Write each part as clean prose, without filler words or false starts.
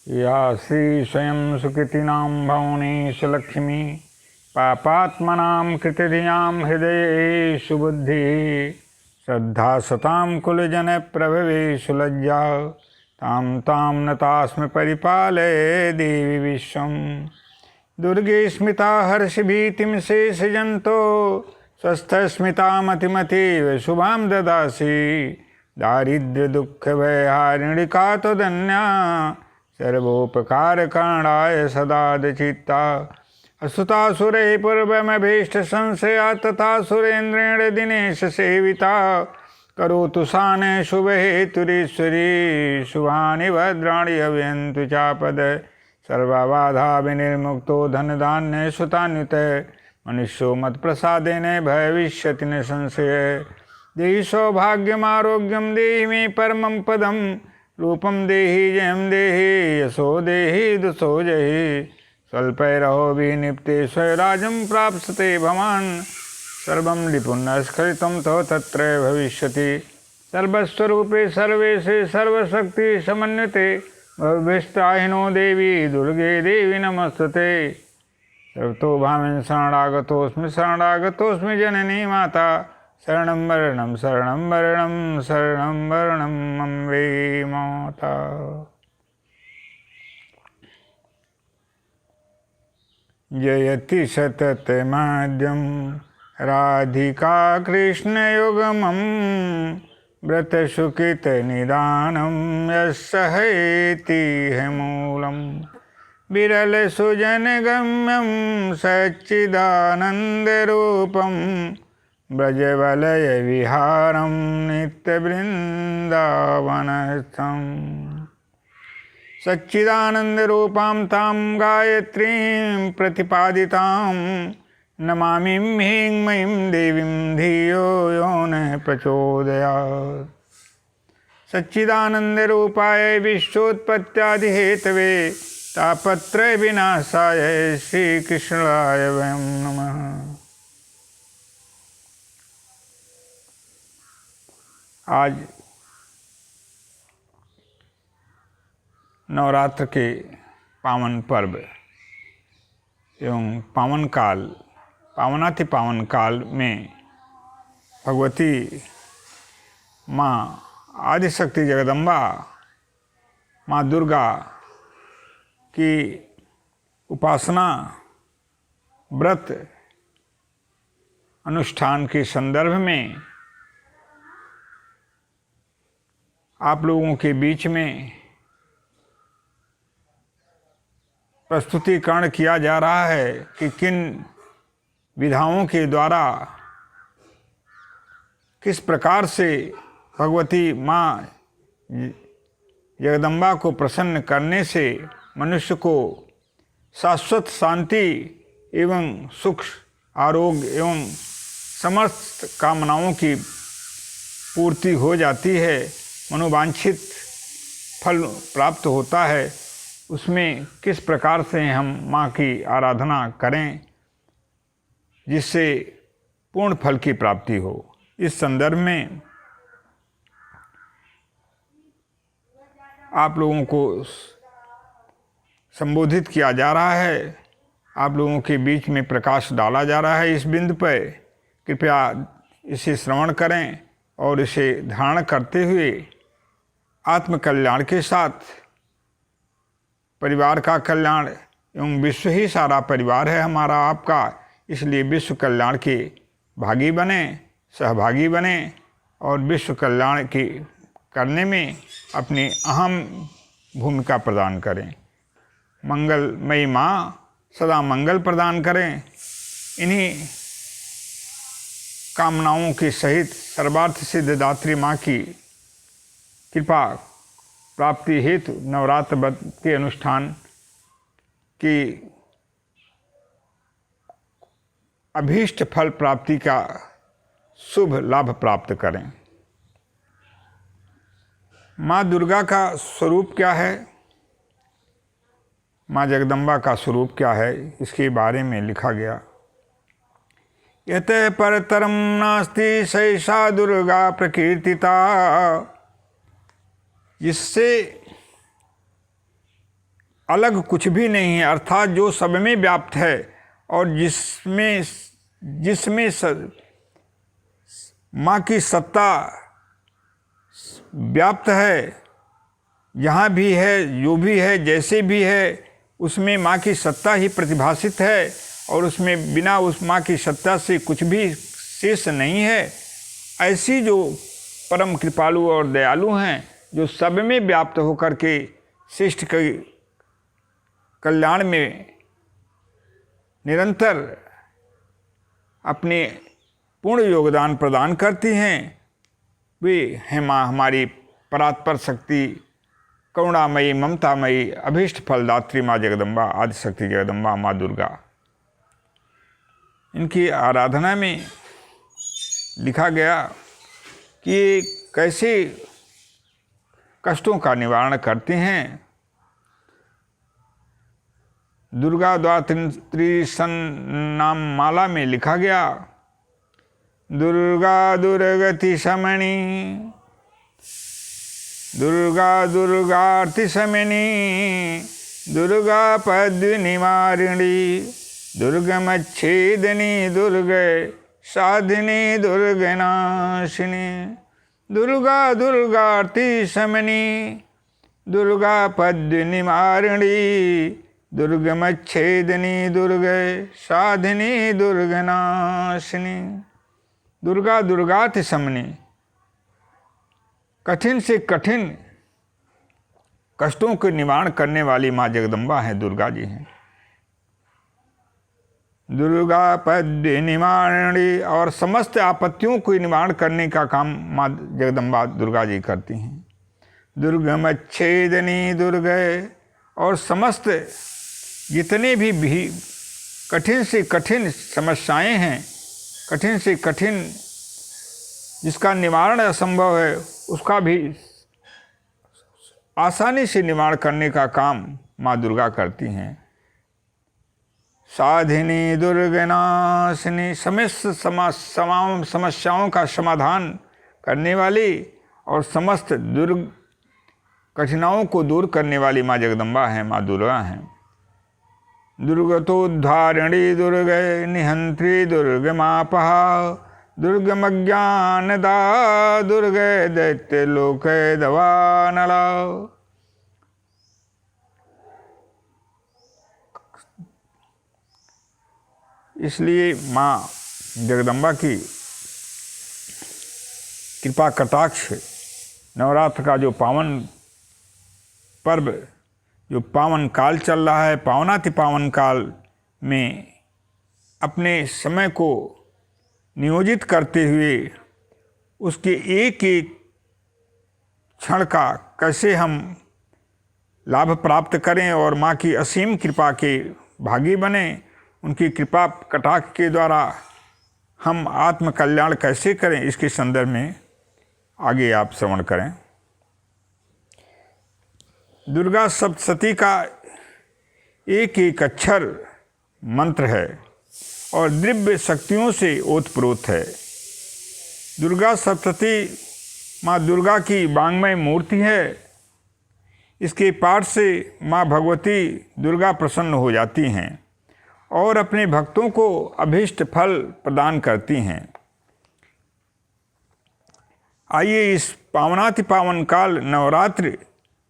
या श्री स्वयं सुकृतिनां भवनेश लक्ष्मी पापात्मनां कृतिधियां हृदयेषु बुद्धिः श्रद्धा सतां कुलजनप्रभवेषु लज्जा तां तां नतास्मि परिपालय देवी विश्वं दुर्गे स्मिता हर्षभीतिं शेषजन्तो स्वस्थस्मिता मतिमतीव शुभां ददासि दारिद्र्यदुःखभयहारिणी का त्वदन्या सर्वोपकारकरणाय सदादचित्ता असुतासुरैः पूर्वमभीष्टसंशया तथा सुरेन्द्रेण दिनेश सेविता करोतु साने शुभहेतुरीश्वरी शुभानि भद्राणि अव्यन्तु चापद सर्वबाधा विनिर्मुक्तो धनधान्य सुतान्वित मनुष्यो मत्प्रसादेन भविष्यति न संशय देहि सौभाग्यमारोग्यं देहि मे परमं पदं रूपं देहि जयं देहि यशो देहि दुसो जहि स्वल्पैरहो विनिप्ते स्वराजं प्राप्स्यते भवान् सर्वं निपुण्यस्खलितं तव तत्र भविष्यति सर्वस्वरूपे सर्वेशे सर्वशक्ति समन्विते भविष्टाहिनो देवी दुर्गे देवी नमस्तुते सर्वतो भावेन शरणागतोऽस्मि जननी माता शरणं वरणं शरणं वरणं शरणं वरणं अम्बे माता। जयति सततमाद्यं राधिका कृष्णयुग्मं व्रतसुकृतनिदानं यस्सहैति मूलं विरलसुजनगम्यं सच्चिदानन्दरूपं ब्रजवलयविहारं नित्यवृन्दावनस्थम् सच्चिदानन्दरूपां तां गायत्रीं प्रतिपादितां नमामि ह्रीं देवीं धियो यो नः प्रचोदयात् सच्चिदानन्दरूपाय विश्वोत्पत्त्यादिहेतवे तापत्रयविनाशाय श्रीकृष्णाय वयं नमः। आज नवरात्र के पावन पर्व एवं पावनाति पावन काल में भगवती माँ आदिशक्ति जगदम्बा माँ दुर्गा की उपासना व्रत अनुष्ठान के संदर्भ में आप लोगों के बीच में प्रस्तुतिकरण किया जा रहा है कि किन विधाओं के द्वारा किस प्रकार से भगवती माँ जगदम्बा को प्रसन्न करने से मनुष्य को शाश्वत शांति एवं सुख आरोग्य एवं समस्त कामनाओं की पूर्ति हो जाती है, मनोवांछित फल प्राप्त होता है। उसमें किस प्रकार से हम माँ की आराधना करें जिससे पूर्ण फल की प्राप्ति हो, इस संदर्भ में आप लोगों को संबोधित किया जा रहा है, आप लोगों के बीच में प्रकाश डाला जा रहा है। इस बिंदु पर कृपया इसे श्रवण करें और इसे धारण करते हुए आत्मकल्याण के साथ परिवार का कल्याण एवं विश्व ही सारा परिवार है हमारा आपका, इसलिए विश्व कल्याण के भागी बने, सहभागी बने और विश्व कल्याण की करने में अपनी अहम भूमिका प्रदान करें। मंगलमयी माँ सदा मंगल प्रदान करें। इन्हीं कामनाओं के सहित सर्वार्थ सिद्धदात्री माँ की कृपा प्राप्ति हेतु नवरात्र व्रत के अनुष्ठान की अभीष्ट फल प्राप्ति का शुभ लाभ प्राप्त करें। माँ दुर्गा का स्वरूप क्या है, माँ जगदम्बा का स्वरूप क्या है, इसके बारे में लिखा गया। यत परतरम नास्ति सैषा दुर्गा प्रकीर्तिता, जिससे अलग कुछ भी नहीं है, अर्थात जो सब में व्याप्त है और जिसमें माँ की सत्ता व्याप्त है, जहाँ भी है, जो भी है, जैसे भी है, उसमें माँ की सत्ता ही प्रतिभासित है और उसमें बिना उस माँ की सत्ता से कुछ भी शेष नहीं है। ऐसी जो परम कृपालु और दयालु हैं, जो सब में व्याप्त होकर के शिष्ट के कल्याण में निरंतर अपने पूर्ण योगदान प्रदान करती हैं, वे हैं माँ हमारी परात्पर शक्ति, करुणामयी, ममतामयी, अभीष्ट फलदात्री माँ जगदम्बा, आदिशक्ति जगदम्बा, माँ दुर्गा। इनकी आराधना में लिखा गया कि ये कैसे कष्टों का निवारण करते हैं। दुर्गा द्वात्रिसन नाम माला में लिखा गया, दुर्गा दुर्गति शमनी, दुर्गा दुर्गार्ति शमनी, दुर्गा पद्य निवारिणी, दुर्गमच्छेदनी, दुर्गे साधिनी, दुर्गनाशिनी, दुर्गा दुर्गार्ति शमनी, दुर्गा पद्य निवारिणी, दुर्गमच्छेदनी, दुर्गे साधिनी, दुर्गनाशिनी। दुर्गा दुर्गार्ति शमनी, कठिन से कठिन कष्टों के निवारण करने वाली माँ जगदम्बा है, दुर्गा जी हैं। दुर्गा पद्य निवारणी, और समस्त आपत्तियों को निवारण करने का काम माँ जगदम्बा दुर्गा जी करती हैं। दुर्गमच्छेदनी, दुर्गे, और समस्त जितने भी कठिन से कठिन समस्याएं हैं, कठिन से कठिन जिसका निवारण असंभव है, उसका भी आसानी से निवारण करने का काम माँ दुर्गा करती हैं। साधिनी, दुर्गनाशिनी, समस्त समस्याओं का समाधान करने वाली और समस्त कठिनाइयों को दूर करने वाली माँ जगदम्बा है, माँ दुर्गा हैं। दुर्गतोद्धारिणी, दुर्गे निहंत्री, दुर्गमापहा, दुर्गमज्ञानदा, दुर्गे दैत्य लोके दवानला। इसलिए माँ जगदम्बा की कृपा कटाक्ष नवरात्र का जो पावन पर्व, जो पावन काल चल रहा है, पावनाति पावन काल में अपने समय को नियोजित करते हुए उसके एक एक क्षण का कैसे हम लाभ प्राप्त करें और माँ की असीम कृपा के भागी बने, उनकी कृपा कटाक्ष के द्वारा हम आत्म कल्याण कैसे करें, इसके संदर्भ में आगे आप श्रवण करें। दुर्गा सप्तशती का एक एक अक्षर मंत्र है और दिव्य शक्तियों से ओतप्रोत है। दुर्गा सप्तशती माँ दुर्गा की वाङ्मय मूर्ति है। इसके पाठ से माँ भगवती दुर्गा प्रसन्न हो जाती हैं और अपने भक्तों को अभीष्ट फल प्रदान करती हैं। आइए इस पावनाति पावन काल नवरात्रि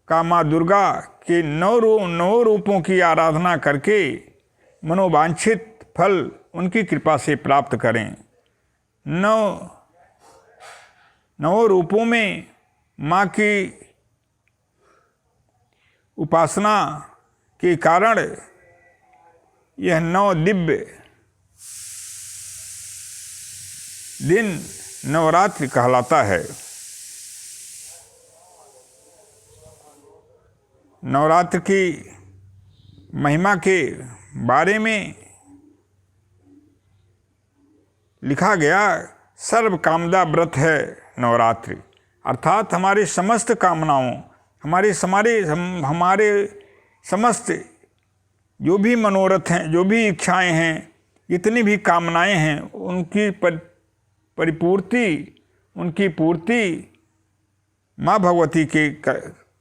का माँ दुर्गा के नौ रूपों की आराधना करके मनोवांछित फल उनकी कृपा से प्राप्त करें। नौ रूपों में माँ की उपासना के कारण यह 9 दिव्य दिन नवरात्रि कहलाता है। नवरात्र की महिमा के बारे में लिखा गया, सर्व कामदा व्रत है नवरात्रि, अर्थात हमारी समस्त कामनाओं, हमारे समस्त जो भी मनोरथ हैं, जो भी इच्छाएं हैं, जितनी भी कामनाएं हैं, उनकी उनकी पूर्ति माँ भगवती के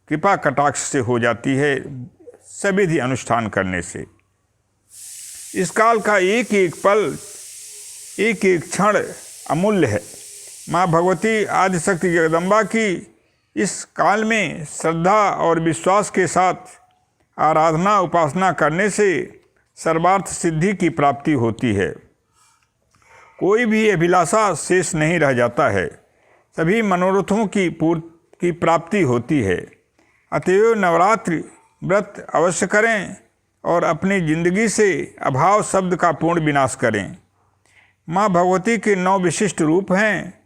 कृपा कटाक्ष से हो जाती है। सविधि अनुष्ठान करने से। इस काल का एक एक पल, एक एक क्षण अमूल्य है। माँ भगवती आदिशक्ति जगदम्बा की इस काल में श्रद्धा और विश्वास के साथ आराधना उपासना करने से सर्वार्थ सिद्धि की प्राप्ति होती है। कोई भी अभिलाषा शेष नहीं रह जाता है, सभी मनोरथों की प्राप्ति होती है। अतएव नवरात्रि व्रत अवश्य करें और अपनी जिंदगी से अभाव शब्द का पूर्ण विनाश करें। माँ भगवती के 9 विशिष्ट रूप हैं।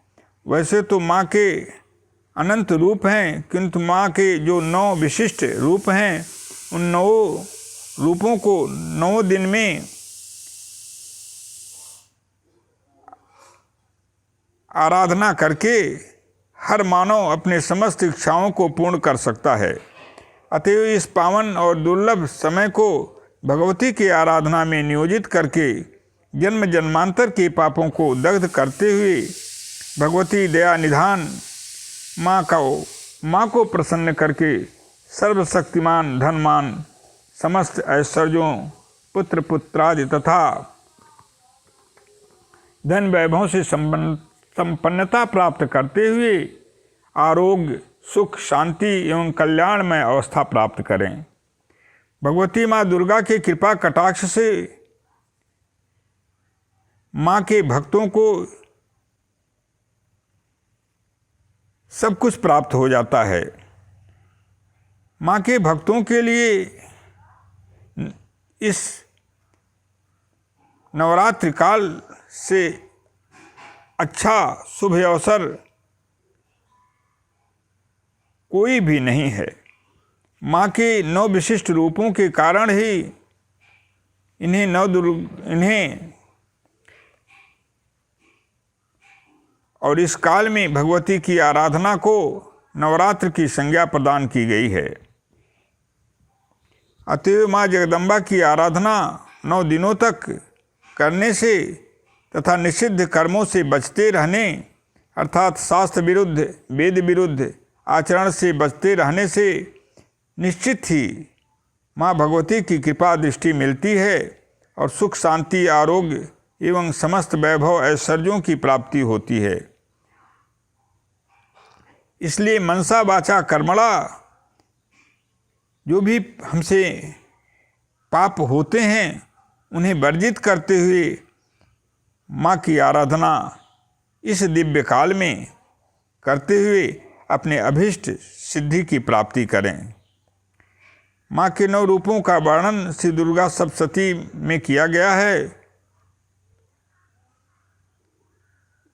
वैसे तो माँ के अनंत रूप हैं, किंतु माँ के जो 9 विशिष्ट रूप हैं, उन 9 रूपों को 9 दिन में आराधना करके हर मानव अपने समस्त इच्छाओं को पूर्ण कर सकता है। अतएव इस पावन और दुर्लभ समय को भगवती की आराधना में नियोजित करके जन्म जन्मांतर के पापों को दग्ध करते हुए भगवती दया निधान माँ को प्रसन्न करके सर्वशक्तिमान धनमान समस्त ऐश्वर्यों पुत्र पुत्रादि तथा धन वैभव से संपन्नता प्राप्त करते हुए आरोग्य सुख शांति एवं कल्याणमय अवस्था प्राप्त करें। भगवती माँ दुर्गा के कृपा कटाक्ष से माँ के भक्तों को सब कुछ प्राप्त हो जाता है। माँ के भक्तों के लिए इस नवरात्रि काल से अच्छा शुभ अवसर कोई भी नहीं है। माँ के 9 विशिष्ट रूपों के कारण ही इन्हें और इस काल में भगवती की आराधना को नवरात्र की संज्ञा प्रदान की गई है। अतएव माँ जगदम्बा की आराधना 9 दिनों तक करने से तथा निषिद्ध कर्मों से बचते रहने अर्थात शास्त्र विरुद्ध वेद विरुद्ध आचरण से बचते रहने से निश्चित ही माँ भगवती की कृपा दृष्टि मिलती है और सुख शांति आरोग्य एवं समस्त वैभव ऐश्वर्यों की प्राप्ति होती है। इसलिए मनसा वाचा कर्मणा जो भी हमसे पाप होते हैं उन्हें वर्जित करते हुए माँ की आराधना इस दिव्य काल में करते हुए अपने अभीष्ट सिद्धि की प्राप्ति करें। माँ के 9 रूपों का वर्णन श्री दुर्गा सप्तशती में किया गया है।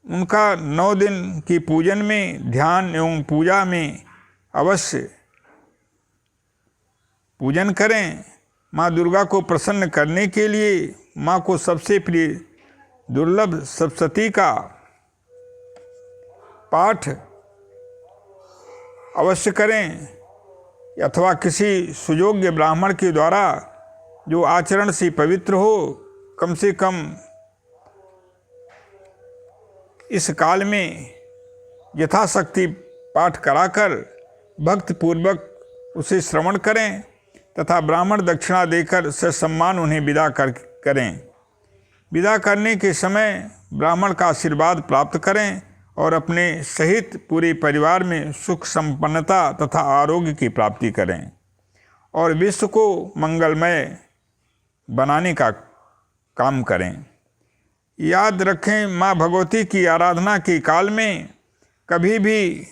उनका 9 दिन की पूजन में ध्यान एवं पूजा में अवश्य पूजन करें। माँ दुर्गा को प्रसन्न करने के लिए माँ को सबसे प्रिय दुर्लभ सप्तशती का पाठ अवश्य करें अथवा किसी सुयोग्य ब्राह्मण के द्वारा जो आचरण से पवित्र हो कम से कम इस काल में यथाशक्ति पाठ कराकर भक्तिपूर्वक उसे श्रवण करें तथा ब्राह्मण दक्षिणा देकर ससम्मान उन्हें विदा करें। विदा करने के समय ब्राह्मण का आशीर्वाद प्राप्त करें और अपने सहित पूरे परिवार में सुख संपन्नता तथा आरोग्य की प्राप्ति करें और विश्व को मंगलमय बनाने का काम करें। याद रखें, माँ भगवती की आराधना के काल में कभी भी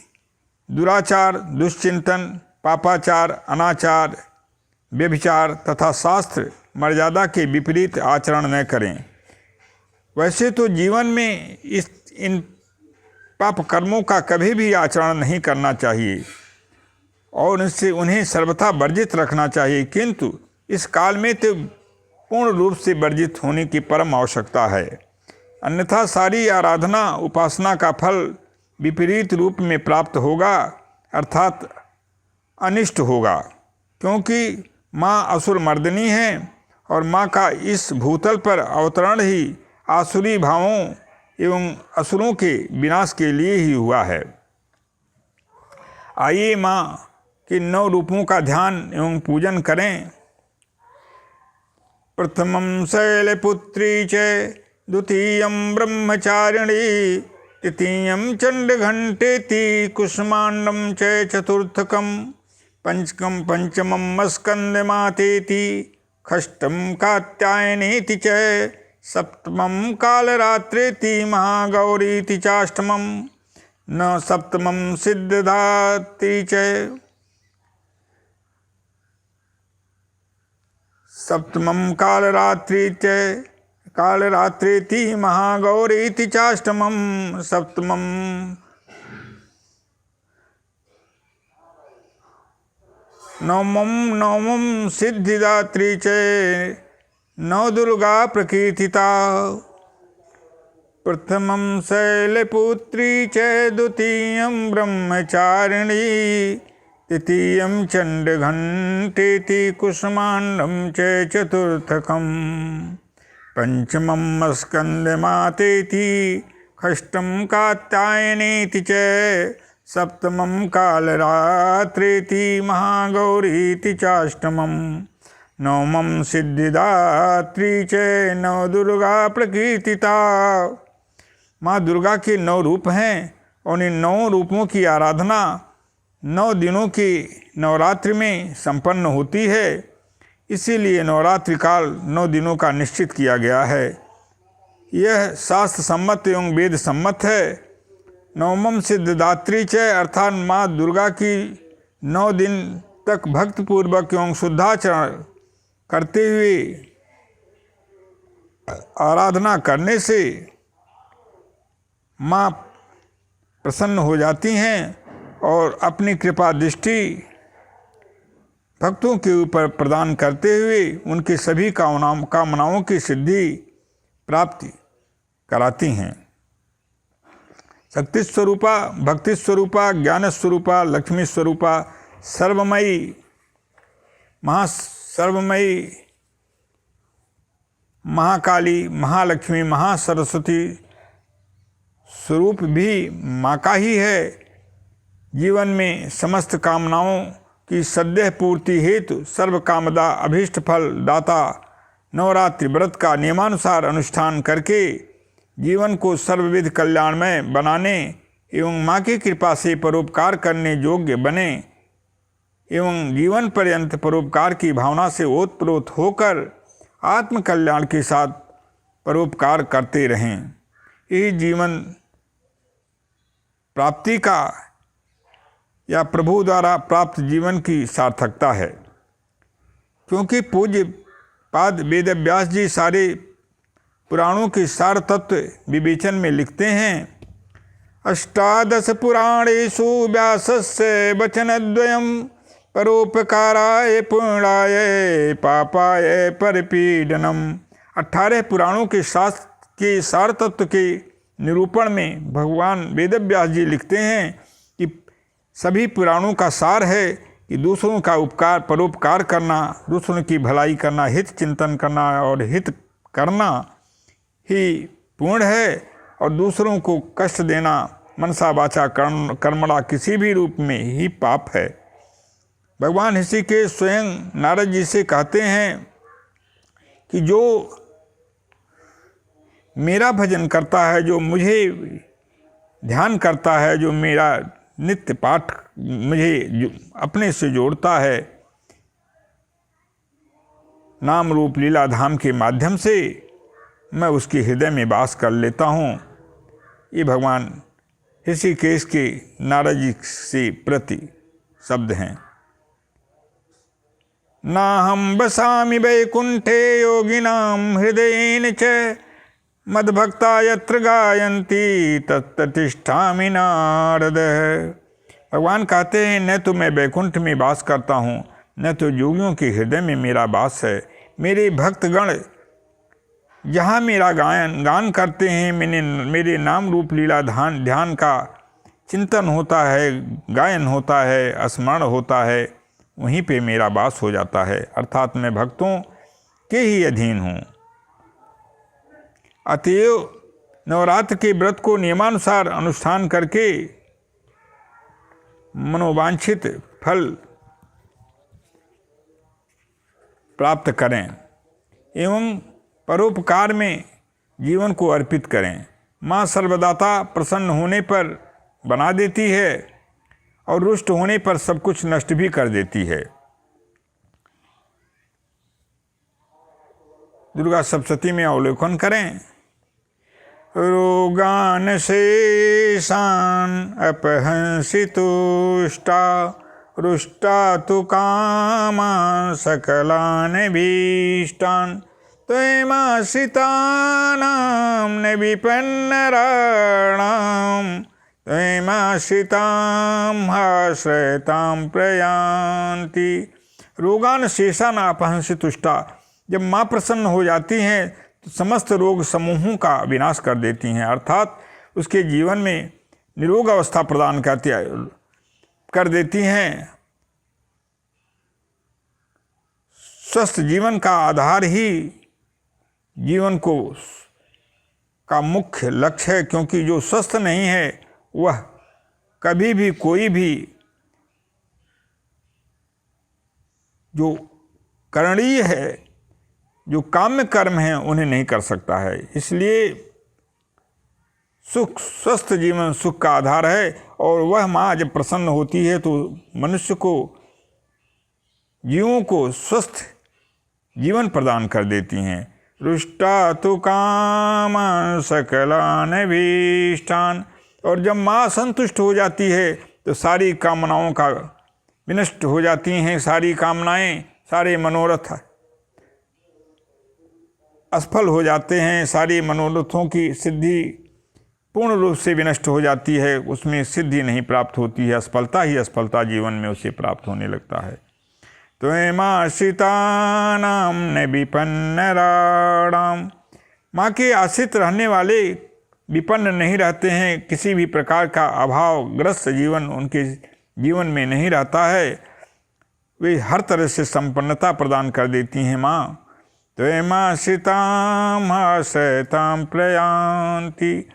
दुराचार दुश्चिंतन पापाचार अनाचार व्यभिचार तथा शास्त्र मर्यादा के विपरीत आचरण न करें। वैसे तो जीवन में इन पाप कर्मों का कभी भी आचरण नहीं करना चाहिए और इससे उन्हें सर्वथा वर्जित रखना चाहिए, किंतु इस काल में तो पूर्ण रूप से वर्जित होने की परम आवश्यकता है। अन्यथा सारी आराधना उपासना का फल विपरीत रूप में प्राप्त होगा अर्थात अनिष्ट होगा, क्योंकि माँ असुर मर्दिनी है और माँ का इस भूतल पर अवतरण ही आसुरी भावों एवं असुरों के विनाश के लिए ही हुआ है। आइए माँ के 9 रूपों का ध्यान एवं पूजन करें। प्रथमं शैलपुत्री च द्वितीयं ब्रह्मचारिणी तृतीयं चण्डघण्टेति कुष्माण्डं च चतुर्थकं पंचमं स्कन्दमातेति षष्ठं कात्यायनीति च सप्तमं कालरात्रेति महागौरीति चाष्टमं न सप्तमं सिद्धदात्री च सप्तमं कालरात्रेति महागौरीति चाष्टमं सप्तमं नवमं सिद्धिदात्री च नवदुर्गा प्रकीर्तिता प्रथमं शैलपुत्री च द्वितीयं ब्रह्मचारिणी तृतीयं चण्डघण्टेति कुष्माण्डं च चतुर्थकं पंचमं स्कन्दमातेति षष्ठं कात्यायनीति च सप्तमं कालरात्रेति महागौरीति चाष्टमं नवमं सिद्धिदात्री च नवदुर्गा प्रकीर्तिता। माँ दुर्गा के 9 रूप हैं और इन 9 रूपों की आराधना 9 दिनों की नवरात्रि में संपन्न होती है। इसीलिए नवरात्रि काल 9 दिनों का निश्चित किया गया है। यह शास्त्र सम्मत एवं वेद सम्मत है। नवमं सिद्धिदात्री च अर्थात माँ दुर्गा की 9 दिन तक भक्तिपूर्वक एवं शुद्धाचरण करते हुए आराधना करने से माँ प्रसन्न हो जाती हैं और अपनी कृपा दृष्टि भक्तों के ऊपर प्रदान करते हुए उनके सभी कामनाओं की सिद्धि प्राप्ति कराती हैं। शक्ति स्वरूपा, भक्ति स्वरूपा, ज्ञान स्वरूपा, लक्ष्मी स्वरूपा, सर्वमयी, सर्वमयी महाकाली, महालक्ष्मी, महासरस्वती स्वरूप भी माँ का ही है। जीवन में समस्त कामनाओं की सद्य पूर्ति हेतु सर्व कामदा अभीष्ट फल दाता नवरात्रि व्रत का नियमानुसार अनुष्ठान करके जीवन को सर्वविध कल्याणमय बनाने एवं माँ की कृपा से परोपकार करने योग्य बने एवं जीवन पर्यंत परोपकार की भावना से ओतप्रोत होकर आत्म कल्याण के साथ परोपकार करते रहें। यही जीवन प्राप्ति का या प्रभु द्वारा प्राप्त जीवन की सार्थकता है। क्योंकि पूज्य पाद वेद व्यास जी सारे पुराणों के सार तत्व विवेचन में लिखते हैं। अष्टादश पुराणेषु व्यासस्य वचनद्वयम् परोपकाराय पुण्याय पापाय परपीडनम्। 18 पुराणों के शास्त्र के सार तत्व के निरूपण में भगवान वेदव्यास जी लिखते हैं कि सभी पुराणों का सार है कि दूसरों का उपकार परोपकार करना, दूसरों की भलाई करना, हित चिंतन करना और हित करना ही पूर्ण है और दूसरों को कष्ट देना मनसा वाचा कर्मणा किसी भी रूप में ही पाप है। भगवान ऋषिकेश स्वयं नारद जी से कहते हैं कि जो मेरा भजन करता है, जो मुझे ध्यान करता है, जो मेरा नित्य पाठ मुझे अपने से जोड़ता है नाम रूप लीला धाम के माध्यम से, मैं उसके हृदय में वास कर लेता हूँ। ये भगवान ऋषिकेश के नारद जी से प्रति शब्द हैं। नाहं वसामि वैकुंठे योगिनां हृदयेन च मद्भक्ता यत्र गायन्ति तत्र तिष्ठामि नारद। भगवान कहते हैं न तो मैं वैकुंठ में वास करता हूँ, न तो योगियों के हृदय में मेरा वास है। मेरे भक्तगण जहाँ मेरा गान करते हैं, मेरे नाम रूप लीला ध्यान का चिंतन होता है, गायन होता है, स्मरण होता है, वहीं पे मेरा वास हो जाता है। अर्थात मैं भक्तों के ही अधीन हूँ। अतएव नवरात्र के व्रत को नियमानुसार अनुष्ठान करके मनोवांछित फल प्राप्त करें। एवं परोपकार में जीवन को अर्पित करें। माँ सर्वदाता प्रसन्न होने पर बना देती है और रुष्ट होने पर सब कुछ नष्ट भी कर देती है। दुर्गा सप्तशती में अवलोकन करें। रोगान शेषान अपहंसि तुष्टा रुष्टा तु कामान् सकलान् भीष्टान् त्वयिमाश्रितानां न विपन्नराणां त्वयिमाश्रितां आश्रयतां प्रयान्ति। रोगान शेषान अपहंसि तुष्टा, जब माँ प्रसन्न हो जाती हैं तो समस्त रोग समूहों का विनाश कर देती हैं, अर्थात उसके जीवन में निरोग अवस्था प्रदान कर देती हैं। स्वस्थ जीवन का आधार ही जीवन का मुख्य लक्ष्य है, क्योंकि जो स्वस्थ नहीं है वह कभी भी कोई भी जो करणीय है, जो काम्य कर्म हैं, उन्हें नहीं कर सकता है। इसलिए सुख, स्वस्थ जीवन सुख का आधार है, और वह माँ जब प्रसन्न होती है तो मनुष्य को, जीवों को स्वस्थ जीवन प्रदान कर देती हैं। रुष्टा तु कामान् सकलान् भीष्टान्, और जब माँ संतुष्ट हो जाती है तो सारी कामनाओं का विनष्ट हो जाती हैं, सारी कामनाएं, सारे मनोरथ असफल हो जाते हैं, सारी मनोरथों की सिद्धि पूर्ण रूप से विनष्ट हो जाती है, उसमें सिद्धि नहीं प्राप्त होती है, असफलता ही असफलता जीवन में उसे प्राप्त होने लगता है। त्वयिमाश्रितानां न विपन्नराणां, माँ के आश्रित रहने वाले विपन्न नहीं रहते हैं, किसी भी प्रकार का अभावग्रस्त जीवन उनके जीवन में नहीं रहता है, वे हर तरह से संपन्नता प्रदान कर देती हैं माँ। त्वयिमाश्रितां आश्रयतां प्रयान्ति,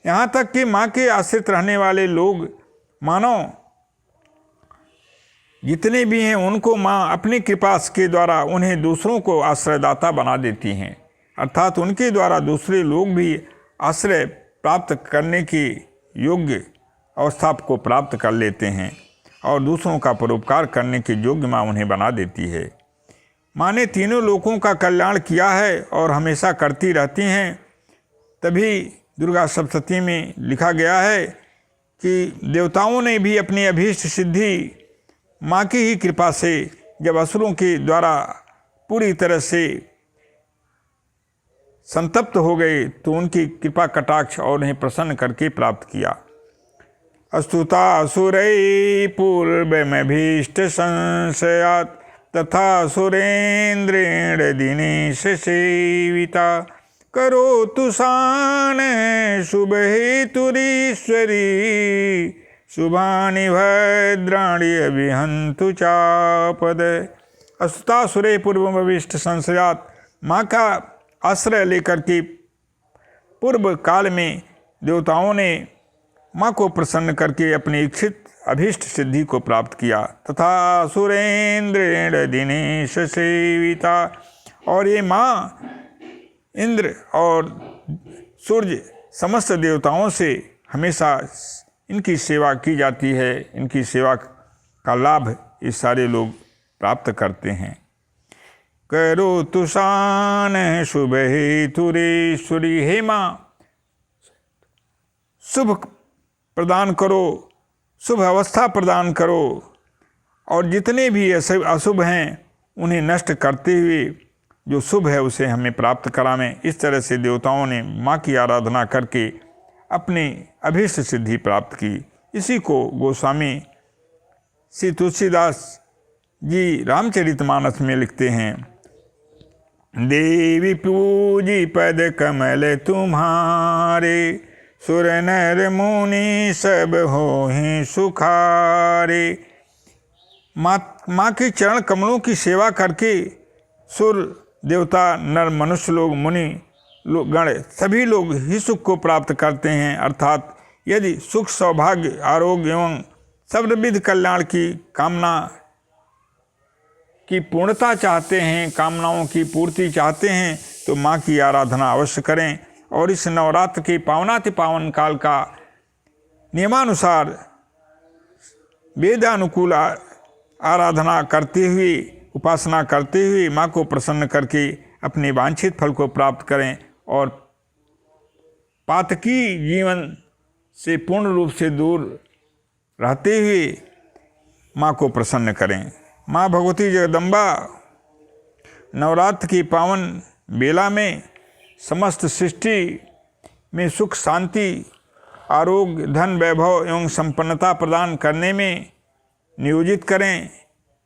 यहाँ तक कि माँ के आश्रित रहने वाले लोग, मानव जितने भी हैं, उनको माँ अपनी कृपा के द्वारा उन्हें दूसरों को आश्रयदाता बना देती हैं, अर्थात उनके द्वारा दूसरे लोग भी आश्रय प्राप्त करने की योग्य अवस्था को प्राप्त कर लेते हैं और दूसरों का परोपकार करने के योग्य माँ उन्हें बना देती है। माँ ने तीनों लोकों का कल्याण किया है और हमेशा करती रहती हैं। तभी दुर्गा सप्तशती में लिखा गया है कि देवताओं ने भी अपनी अभीष्ट सिद्धि माँ की ही कृपा से, जब असुरों के द्वारा पूरी तरह से संतप्त हो गए, तो उनकी कृपा कटाक्ष और उन्हें प्रसन्न करके प्राप्त किया। अस्तुता असुरै पूर्वमभीष्ट संशयात् तथा सुरेन्द्रेण दिनेश सेविता करोतु सान शुभहेतुरीश्वरी शुभानि भद्राणि अभिहन्तु चापद। अस्तुता सुरे पूर्वमभीष्ट संशयात्, माँ का आश्रय लेकर के पूर्व काल में देवताओं ने माँ को प्रसन्न करके अपनी इच्छित अभीष्ट सिद्धि को प्राप्त किया। तथा सुरेन्द्रेण दिनेश सेविता, और ये माँ इंद्र और सूर्य समस्त देवताओं से हमेशा इनकी सेवा की जाती है, इनकी सेवा का लाभ ये सारे लोग प्राप्त करते हैं। करोतु सान शुभ हेतुरीश्वरी, हे माँ शुभ प्रदान करो, शुभ अवस्था प्रदान करो, और जितने भी अशुभ हैं उन्हें नष्ट करते हुए जो शुभ है उसे हमें प्राप्त करावें। इस तरह से देवताओं ने माँ की आराधना करके अपनी अभीष्ट सिद्धि प्राप्त की। इसी को गोस्वामी श्री तुलसीदास जी रामचरितमानस में लिखते हैं। देवी पूजी पद कमल तुम्हारे, सुर नर मुनि सब होहि सुखारे। माँ के चरण कमलों की सेवा करके सुर देवता नर मनुष्य लोग मुनि लोग गण सभी लोग ही सुख को प्राप्त करते हैं। अर्थात यदि सुख सौभाग्य आरोग्य एवं सर्वविध कल्याण की कामना की पूर्णता चाहते हैं, कामनाओं की पूर्ति चाहते हैं तो माँ की आराधना अवश्य करें। और इस नवरात्र के पावनाति पावन काल का नियमानुसार वेदानुकूल आराधना करते हुए, उपासना करते हुए माँ को प्रसन्न करके अपने वांछित फल को प्राप्त करें और पातकी जीवन से पूर्ण रूप से दूर रहते हुए माँ को प्रसन्न करें। माँ भगवती जगदम्बा नवरात्र की पावन बेला में समस्त सृष्टि में सुख, शांति, आरोग्य, धन, वैभव एवं संपन्नता प्रदान करने में नियोजित करें।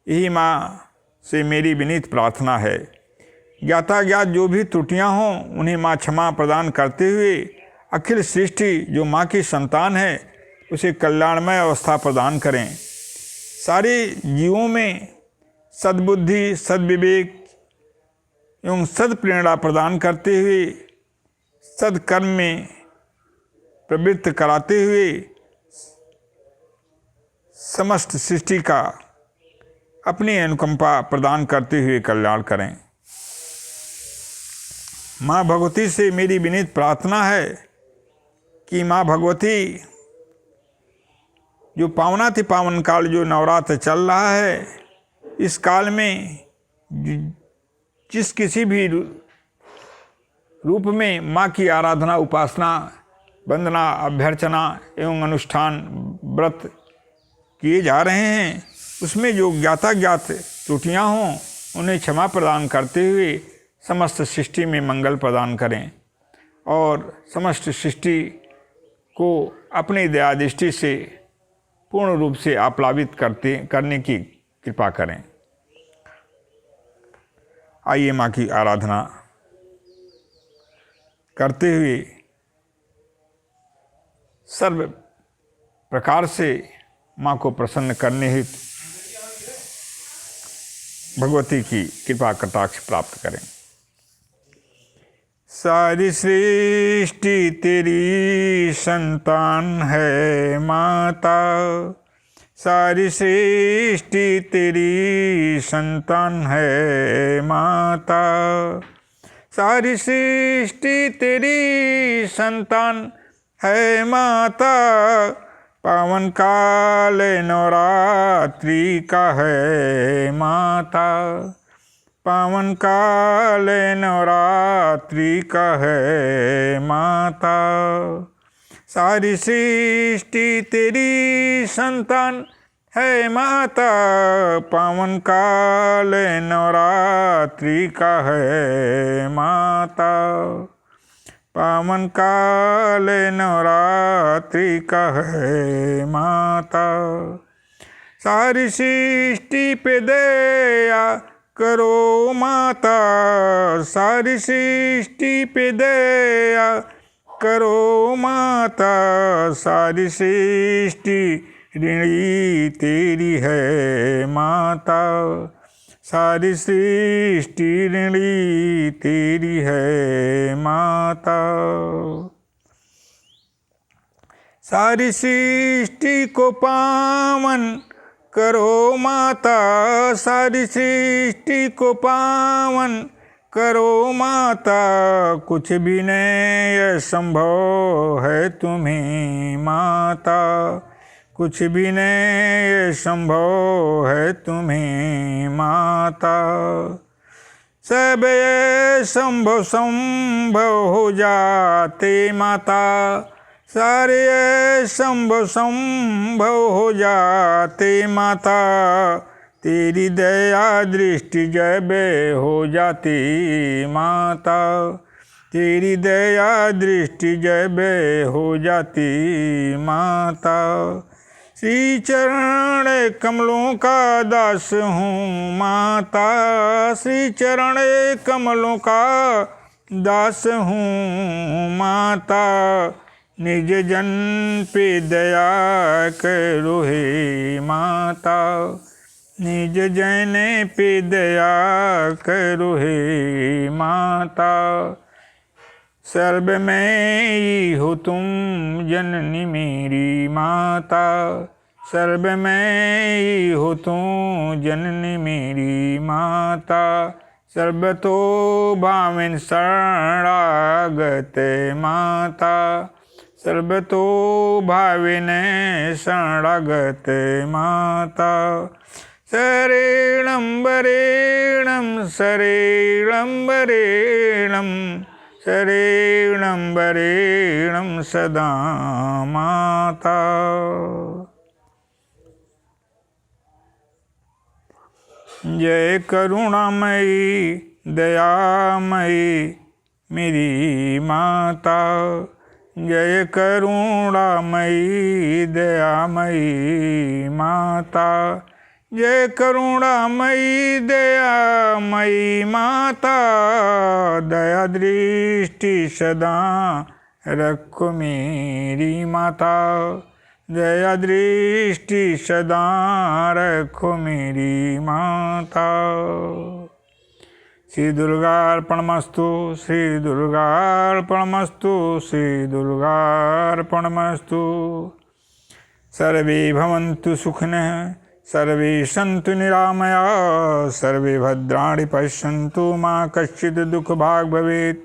यही माँ से मेरी विनीत प्रार्थना है। ज्ञाताज्ञात जो भी त्रुटियां हों उन्हें माँ क्षमा प्रदान करते हुए अखिल सृष्टि जो माँ की संतान है उसे कल्याणमय अवस्था प्रदान करें। सारे जीवों में सद्बुद्धि, सद्विवेक एवं सद्प्रेरणा प्रदान करते हुए सद्कर्म में प्रवृत्त कराते हुए समस्त सृष्टि का अपनी अनुकंपा प्रदान करते हुए कल्याण करें। माँ भगवती से मेरी विनीत प्रार्थना है कि माँ भगवती जो पावनाति पावन काल जो नवरात्र चल रहा है, इस काल में जिस किसी भी रूप में माँ की आराधना, उपासना, वंदना, अभ्यर्चना एवं अनुष्ठान, व्रत किए जा रहे हैं, उसमें जो ज्ञाताज्ञात त्रुटियां हों उन्हें क्षमा प्रदान करते हुए समस्त सृष्टि में मंगल प्रदान करें और समस्त सृष्टि को अपनी दया दृष्टि से पूर्ण रूप से आप्लावित करने की कृपा करें। आइए माँ की आराधना करते हुए सर्व प्रकार से माँ को प्रसन्न करने हेतु भगवती की कृपा कटाक्ष प्राप्त करें। सारी सृष्टि तेरी संतान है माता, सारी सृष्टि तेरी संतान है माता, सारी सृष्टि तेरी संतान है माता। पावन काल नवरात्रि का है माता, पावन काल नवरात्रि का है माता। सारी सृष्टि तेरी संतान है माता, पावन काल नवरात्रि का है माता, पावन काल नवरात्रि का है माता। सारी सृष्टि पे दया करो माता, सारी सृष्टि पे दया करो माता। सारी सृष्टि ऋणी तेरी है माता, सारी सृष्टि ऋणी तेरी है माता। सारी सृष्टि को पावन करो माता, सारी सृष्टि को पावन करो माता। कुछ भी नहीं असंभव है तुम्हें माता, कुछ भी नहीं संभव है तुम्हें माता। सब संभव संभव हो जाते माता, सारे संभव संभव हो जाते माता। तेरी दया दृष्टि जब हो जाती माता, तेरी दया दृष्टि जब हो जाती माता। श्री चरण कमलों का दास हूँ माता, श्री चरण कमलों का दास हूँ माता। निज जन पे दया करो हे माता, निज जन पे दया करो हे माता। सर्व में ही हो तुम जननी मेरी माता, सर्व में ही हो तू जननी मेरी माता। सर्वतो भाविन शरणागत माता। सर्वतो भाविन शरणागत माता। शरणं वरेणं शरणं वरेणं शरणं वरेणं सदा माता। जय करुणामयी दयामयी मेरी माता। जय करुणामयी दयामयी माता। जय करुणामयी दयामयी माता। दया दृष्टि सदा रखो मेरी माता। दया दृष्टि सदा रखो मेरी माता। श्री दुर्गार्पणमस्तु। श्री दुर्गार्पणमस्तु। श्री दुर्गार्पणमस्तु। सर्वे भवन्तु सुखिनः। सर्वे सन्तु निरामयाः। सर्वे भद्राणि पश्यन्तु मा कश्चित् दुःखभाग् भवेत्।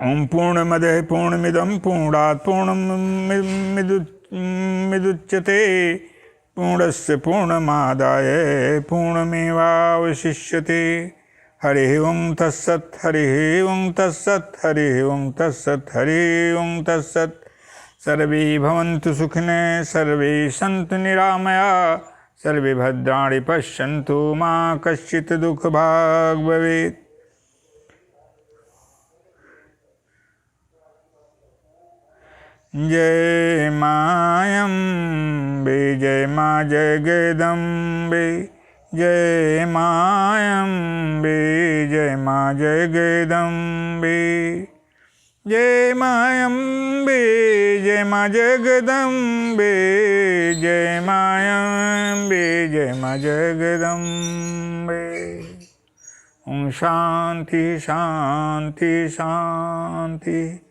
ओम पूर्णमदः पूर्णमिदं पूर्णात् पूर्णमुदच्यते। पूर्णस्य पूर्णमादाय पूर्णमेवावशिष्यते। हरिः ओं तत्सत्। हरिः ओं तत्सत्। हरिः ओं तत्सत्। हरिः ओं तत्सत्। सर्वे भवन्तु सुखिनः। सर्वे सन्तु निरामयाः। सर्वे भद्राणि पश्यन्तु मा कश्चित् दुःखभाग् भवेत्। जय मायम्बे जय मा जगदम्बे। जय मायम्बे जय मा जगदम्बे। जय मायम्बे जय मा जगदम्बे। जय मायम्बे जय मा जगदम्बे। ओम शांति शांति शांति।